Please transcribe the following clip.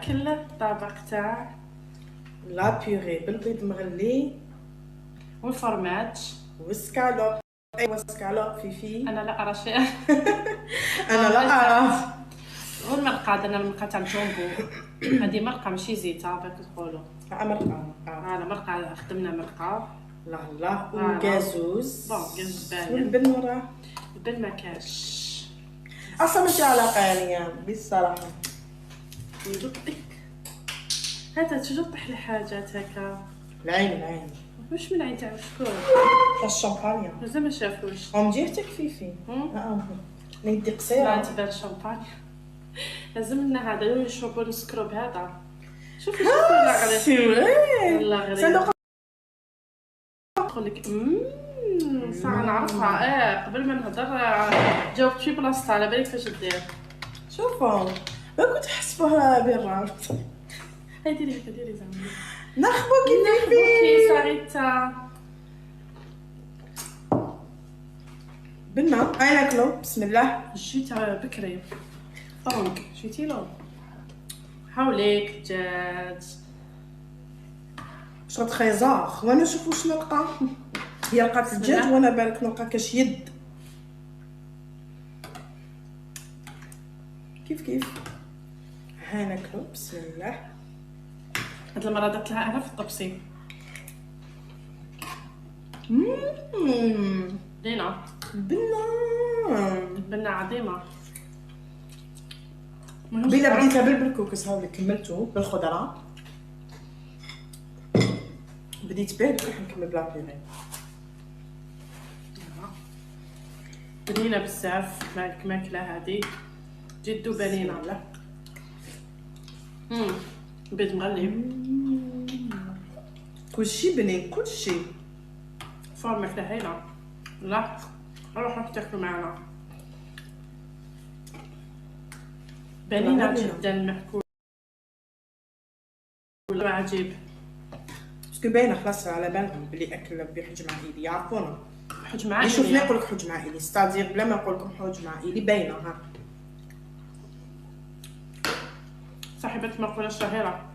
ناكل الطبق تاع لا بيوري بالبيض مغلي والفرماج والسكالوب. ايوا سكالوب فيفي. انا لا ارى شيء. انا لا ارى. والمرقه درنا المرقه تاع الجامبو. هذه مرقه ماشي زيت باك تقولوا. مرقه. انا مرقه خدمنا مرقه. لا لا وكازوز. بون كازوز باين. والبن وراه البن ما كاش اصلا ماشي علاقه يعني بالصراحه. ندقك هذا تجو طيح الحاجات هكا. العين واش من عين تاع شكون تاع الشامبانيا مازال ما شافوش. ومجيتك فيفي. نيدي لا قصيره. تبان الشامبانيا. لازم لنا هذا نشربوا السكروب هذا. شوفي سي فري. والله غريب. صندوق ندخل لك صح نعرفها. قبل ما نهضر جاوبت في بلاصتها على بالك فاش دير. شوفوا ما كنت حسبوها بالرابط. هاي ديري هكا ديري زعما نخبوكي كي فيفي. صاريتا بالماء ناكلو بسم الله. جيت بكري فرونك جيتي له حوليك دجاج شغل خيزار وانا نشوف واش نلقى. هي لقات الدجاج وانا بالك نلقى كاش يد. كيف ها ناكلو بسم الله. هاد المره درت لها انا في الطبسي دينا بنا عظيمه. بلا بديتها بالبركوكس هاولي كملتو بالخضره. بديت به راح نكمل بلا بيري. بنينه بزاف ماكله هادي جدو بنينه. لا بيض مغلي كلشي بنين كلشي. فور ماكله هايله. لا روحوا تاكلوا معنا. بنينه جدا مأكول عجيب. باسكو باينه خلاص على بالهم بلي اكل بحجم عائلي يعرفونا. حجم عائلي يشوفني يقول لك حجم عائلي ستادير بلا ما نقول لكم حجم عائلي باينه. ها صاحبة مقولة شهيرة